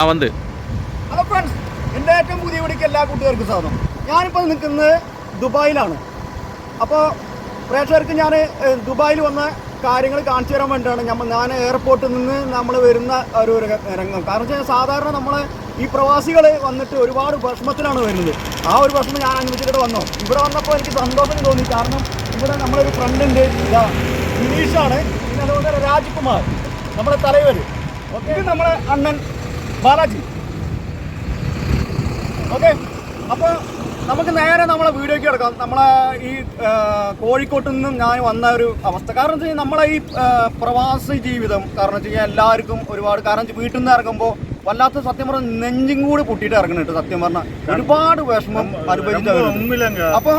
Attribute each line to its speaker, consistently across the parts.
Speaker 1: Hello friends, എൻ്റെ ഏറ്റവും പുതിയ വീഡിയോക്ക് എല്ലാ കൂട്ടുകാർക്കും സ്വാഗതം. ഞാനിപ്പോൾ നിൽക്കുന്നത് ദുബായിലാണ്. അപ്പോൾ പ്രേക്ഷകർക്ക് ഞാൻ ദുബായിൽ വന്ന കാര്യങ്ങൾ കാണിച്ചു തരാൻ വേണ്ടിയിട്ടാണ് ഞാൻ എയർപോർട്ടിൽ നിന്ന് നമ്മൾ വരുന്ന ഒരു രംഗം. കാരണം വെച്ചാൽ സാധാരണ നമ്മൾ ഈ പ്രവാസികൾ വന്നിട്ട് ഒരുപാട് വിഷമത്തിലാണ് വരുന്നത്. ആ ഒരു വിഷമം ഞാൻ അനുഭവിച്ചിട്ട് വന്നു. ഇവിടെ വന്നപ്പോൾ എനിക്ക് സന്തോഷം തോന്നി. കാരണം ഇവിടെ നമ്മളൊരു ഫ്രണ്ടുണ്ട്, വിനീഷാണ്, പിന്നെ അതുപോലെ രാജ്കുമാർ, നമ്മുടെ തലവർ. ഓക്കെ, ഇത് നമ്മുടെ അണ്ണൻ ബാലാജി. ഓക്കെ, അപ്പോൾ നമുക്ക് നേരെ നമ്മളെ വീഡിയോയ്ക്ക് കിടക്കാം. നമ്മളെ ഈ കോഴിക്കോട്ടിൽ നിന്നും ഞാൻ വന്ന ഒരു അവസ്ഥ. കാരണം വെച്ച് കഴിഞ്ഞാൽ നമ്മളെ ഈ പ്രവാസി ജീവിതം കാരണം വെച്ച് കഴിഞ്ഞാൽ എല്ലാവർക്കും ഒരുപാട്, കാരണം വീട്ടിൽ നിന്ന് ഇറങ്ങുമ്പോൾ വല്ലാത്ത സത്യം പറഞ്ഞാൽ നെഞ്ചും കൂടി പൊട്ടിയിട്ട് ഇറങ്ങുന്നുണ്ട്. സത്യം പറഞ്ഞാൽ ഒരുപാട് വിഷമം അനുഭവിച്ചിട്ട്, അപ്പോൾ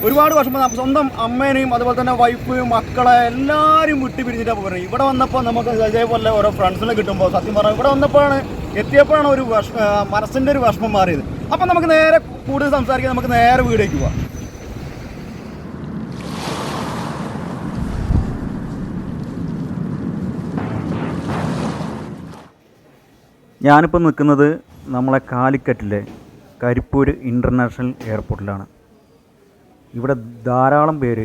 Speaker 1: ഒരുപാട് വിഷമം. സ്വന്തം അമ്മേനെയും അതുപോലെ തന്നെ വൈഫ്, മക്കളെ എല്ലാവരും വിട്ട് പിരിഞ്ഞിട്ടാണ് പോകുന്നത്. ഇവിടെ വന്നപ്പോൾ നമുക്ക് ഇതേപോലെ ഓരോ ഫ്രണ്ട്സിനെ കിട്ടുമ്പോൾ സത്യം പറഞ്ഞാൽ ഇവിടെ വന്നപ്പോഴാണ് എത്തിയപ്പോഴാണ് ഒരു മനസ്സിൻ്റെ ഒരു വിഷമം മാറിയത്. അപ്പം നമുക്ക് നേരെ കൂടുതൽ സംസാരിക്കാൻ നമുക്ക് നേരെ വീടേക്ക് പോവാം.
Speaker 2: ഞാനിപ്പോൾ നിൽക്കുന്നത് നമ്മളെ കാലിക്കറ്റിലെ കരിപ്പൂർ ഇൻ്റർനാഷണൽ എയർപോർട്ടിലാണ്. ഇവിടെ ധാരാളം പേര്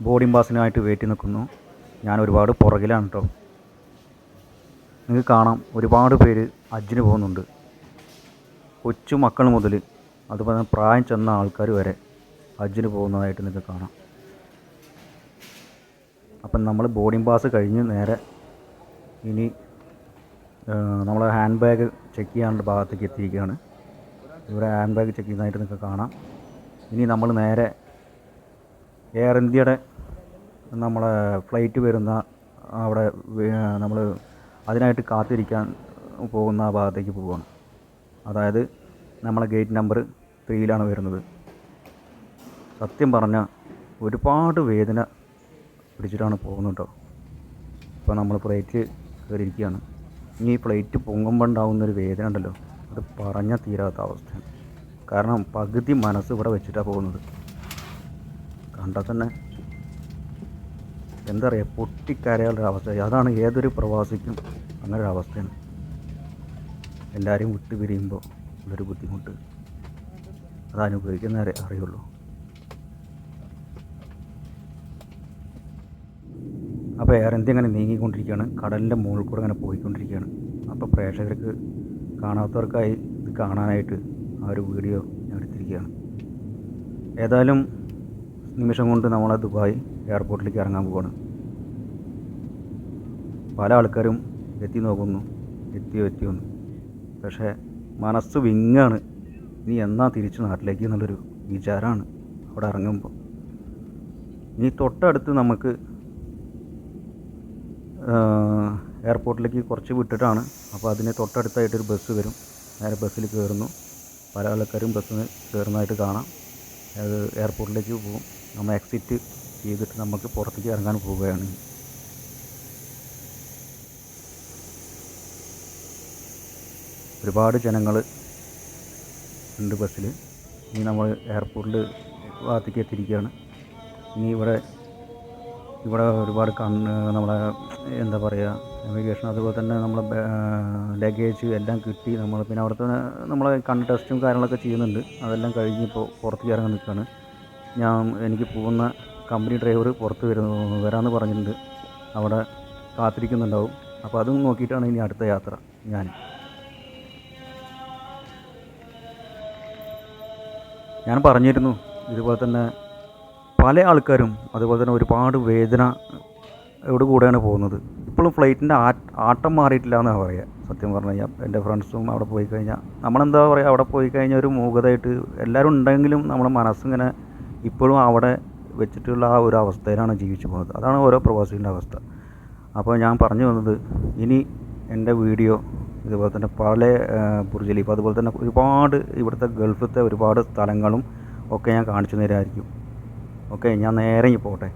Speaker 2: ബോർഡിംഗ് പാസിനായിട്ട് വെയിറ്റ് നിൽക്കുന്നു. ഞാൻ ഒരുപാട് പുറകിലാണ് കേട്ടോ. നിങ്ങൾക്ക് കാണാം, ഒരുപാട് പേര് ഹജ്ജിന് പോകുന്നുണ്ട്. കൊച്ചു മക്കൾ മുതൽ അതുപോലെ തന്നെ പ്രായം ചെന്ന ആൾക്കാർ വരെ ഹജ്ജിന് പോകുന്നതായിട്ട് നിങ്ങൾക്ക് കാണാം. അപ്പം നമ്മൾ ബോർഡിംഗ് പാസ് കഴിഞ്ഞ് നേരെ ഇനി നമ്മളെ ഹാൻഡ് ബാഗ് ചെക്ക് ചെയ്യാനുള്ള ഭാഗത്തേക്ക് എത്തിയിരിക്കുകയാണ്. ഇവിടെ ഹാൻഡ് ബാഗ് ചെക്ക് ചെയ്യുന്നതായിട്ട് നിങ്ങൾക്ക് കാണാം. ഇനി നമ്മൾ നേരെ എയർ ഇന്ത്യയുടെ നമ്മളെ ഫ്ലൈറ്റ് വരുന്ന അവിടെ നമ്മൾ അതിനായിട്ട് കാത്തിരിക്കാൻ പോകുന്ന ആ ഭാഗത്തേക്ക് പോവുകയാണ്. അതായത് നമ്മളെ ഗേറ്റ് നമ്പർ 3 വരുന്നത്. സത്യം പറഞ്ഞാൽ ഒരുപാട് വേദന പിടിച്ചിട്ടാണ് പോകുന്നത് കേട്ടോ. ഇപ്പോൾ നമ്മൾ ഫ്ലൈറ്റ് കയറിയിരിക്കുകയാണ്. ഇനി ഫ്ലൈറ്റ് പൊങ്ങുമ്പോൾ ഉണ്ടാകുന്നൊരു വേദന ഉണ്ടല്ലോ, അത് പറഞ്ഞാൽ തീരാത്ത അവസ്ഥയാണ്. കാരണം പകുതി മനസ്സ് ഇവിടെ വെച്ചിട്ടാണ് പോകുന്നത്. കണ്ടാൽ തന്നെ എന്താ പറയുക, പൊട്ടിക്കരയാനുള്ള അവസ്ഥ. അതാണ് ഏതൊരു പ്രവാസിക്കും അങ്ങനെ ഒരു അവസ്ഥയാണ്. എല്ലാവരെയും വിട്ട് പിരിയുമ്പോൾ ഉള്ളൊരു ബുദ്ധിമുട്ട് അത് അനുഭവിക്കുന്നവരെ അറിയുള്ളൂ. അപ്പോൾ എയർ ഇന്ത്യ അങ്ങനെ നീങ്ങിക്കൊണ്ടിരിക്കുകയാണ്, കടലിൻ്റെ മുകളിൽ കൂടെ അങ്ങനെ പോയിക്കൊണ്ടിരിക്കുകയാണ്. അപ്പോൾ പ്രേക്ഷകർക്ക് കാണാത്തവർക്കായി ഇത് കാണാനായിട്ട് ആ ഒരു വീഡിയോ ഞാൻ എടുത്തിരിക്കുകയാണ്. ഏതായാലും നിമിഷം കൊണ്ട് നമ്മളെ ദുബായ് എയർപോർട്ടിലേക്ക് ഇറങ്ങാൻ പോവുകയാണ്. പല ആൾക്കാരും എത്തി നോക്കുന്നു, എത്തിയൊന്നു, പക്ഷേ മനസ്സ് വിങ്ങാണ്. ഇനി എന്നാ തിരിച്ച് നാട്ടിലേക്ക് എന്നുള്ളൊരു വിചാരമാണ് അവിടെ ഇറങ്ങുമ്പോൾ. ഇനി തൊട്ടടുത്ത് നമുക്ക് എയർപോർട്ടിലേക്ക് കുറച്ച് വിട്ടിട്ടാണ്. അപ്പോൾ അതിന് തൊട്ടടുത്തായിട്ടൊരു ബസ് വരും. നേരെ ബസ്സിൽ കയറുന്നു. പല ആൾക്കാരും ബസ്സിന് കയറുന്നതായിട്ട് കാണാം. അത് എയർപോർട്ടിലേക്ക് പോകും. നമ്മൾ എക്സിറ്റ് ചെയ്തിട്ട് നമുക്ക് പുറത്തേക്ക് ഇറങ്ങാൻ പോവുകയാണ്. ഒരുപാട് ജനങ്ങൾ ഉണ്ട് ബസ്സിൽ. ഇനി നമ്മൾ എയർപോർട്ടിൽ ഭാഗത്തേക്ക് എത്തിയിരിക്കുകയാണ്. ഇനി ഇവിടെ ഒരുപാട് നമ്മളെ എന്താ പറയുക, നാവിഗേഷൻ അതുപോലെ തന്നെ നമ്മളെ ലഗേജ് എല്ലാം കിട്ടി. പിന്നെ അവിടുത്തെ നമ്മളെ കണ്ണ് ടെസ്റ്റും കാര്യങ്ങളൊക്കെ ചെയ്യുന്നുണ്ട്. അതെല്ലാം കഴിഞ്ഞ് ഇപ്പോൾ പുറത്തേക്ക് ഇറങ്ങാൻ നിൽക്കുകയാണ്. എനിക്ക് പോകുന്ന കമ്പനി ഡ്രൈവർ പുറത്ത് വരാമെന്ന് പറഞ്ഞിട്ടുണ്ട്. അവിടെ കാത്തിരിക്കുന്നുണ്ടാവും. അപ്പോൾ അതും നോക്കിയിട്ടാണ് ഇനി അടുത്ത യാത്ര. ഞാൻ പറഞ്ഞിരുന്നു ഇതുപോലെ തന്നെ പല ആൾക്കാരും അതുപോലെ തന്നെ ഒരുപാട് വേദനയോട് കൂടെയാണ് പോകുന്നത്. ഇപ്പോഴും ഫ്ലൈറ്റിൻ്റെ ആട്ടം മാറിയിട്ടില്ല എന്നാണ് പറയുക. സത്യം പറഞ്ഞു കഴിഞ്ഞാൽ എൻ്റെ ഫ്രണ്ട്സും അവിടെ പോയി കഴിഞ്ഞാൽ നമ്മളെന്താ പറയുക, അവിടെ പോയി കഴിഞ്ഞാൽ ഒരു മൂകതയായിട്ട് എല്ലാവരും ഉണ്ടെങ്കിലും നമ്മുടെ മനസ്സിങ്ങനെ ഇപ്പോഴും അവിടെ വെച്ചിട്ടുള്ള ആ ഒരു അവസ്ഥയിലാണ് ജീവിച്ചു പോകുന്നത്. അതാണ് ഓരോ പ്രവാസികളുടെ അവസ്ഥ. അപ്പോൾ ഞാൻ പറഞ്ഞു വന്നത്, ഇനി എൻ്റെ വീഡിയോ ഇതുപോലെ തന്നെ പല ബുർജ് ഖലീഫ അതുപോലെ തന്നെ ഒരുപാട് ഇവിടുത്തെ ഗൾഫിലത്തെ ഒരുപാട് സ്ഥലങ്ങളും ഒക്കെ ഞാൻ കാണിച്ചു തരാമായിരിക്കും. ഓക്കെ, ഞാൻ നേരെ പോട്ടെ.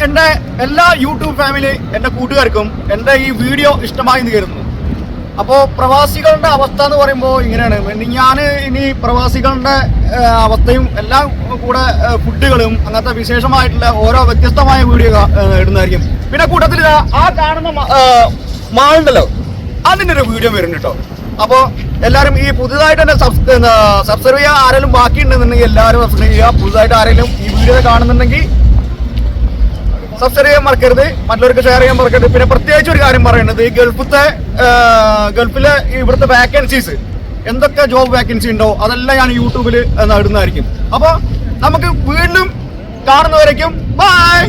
Speaker 1: എൻ്റെ എല്ലാ യൂട്യൂബ് ഫാമിലി എൻ്റെ കൂട്ടുകാർക്കും എൻ്റെ ഈ വീഡിയോ ഇഷ്ടമായി എന്ന് കരുതുന്നു. അപ്പോൾ പ്രവാസികളുടെ അവസ്ഥ എന്ന് പറയുമ്പോൾ ഇങ്ങനെയാണ്. ഞാൻ ഇനി പ്രവാസികളുടെ അവസ്ഥയും എല്ലാം കൂടെ ഫുഡുകളും അങ്ങനത്തെ വിശേഷമായിട്ടുള്ള ഓരോ വ്യത്യസ്തമായ വീഡിയോ ഇടുന്നതായിരിക്കും. പിന്നെ കൂട്ടത്തിൽ ആ കാണുന്ന മാളുണ്ടല്ലോ, അതിൻ്റെ ഒരു വീഡിയോ വരും കേട്ടോ. അപ്പോൾ എല്ലാവരും ഈ പുതുതായിട്ട് തന്നെ സബ്സ്ക്രൈബ് ചെയ്യുക. ആരെങ്കിലും ബാക്കിയുണ്ടെന്നുണ്ടെങ്കിൽ എല്ലാവരും സബ്സ്ക്രൈബ് ചെയ്യുക. പുതുതായിട്ട് ആരെങ്കിലും ഈ വീഡിയോ കാണുന്നുണ്ടെങ്കിൽ സബ്സ്ക്രൈബ് ചെയ്യാൻ മറക്കരുത്, മറ്റുള്ളവർക്ക് ഷെയർ ചെയ്യാൻ മറക്കരുത്. പിന്നെ പ്രത്യേകിച്ച് ഒരു കാര്യം പറയുന്നത്, ഈ ഗൾഫിലെ ഇവിടുത്തെ വാക്കൻസീസ്, എന്തൊക്കെ ജോബ് വാക്കൻസി ഉണ്ടോ അതെല്ലാം ഞാൻ യൂട്യൂബിൽ ഇടുന്നതായിരിക്കും. അപ്പോൾ നമുക്ക് വീണ്ടും കാണുന്നവരേക്കും ബൈ.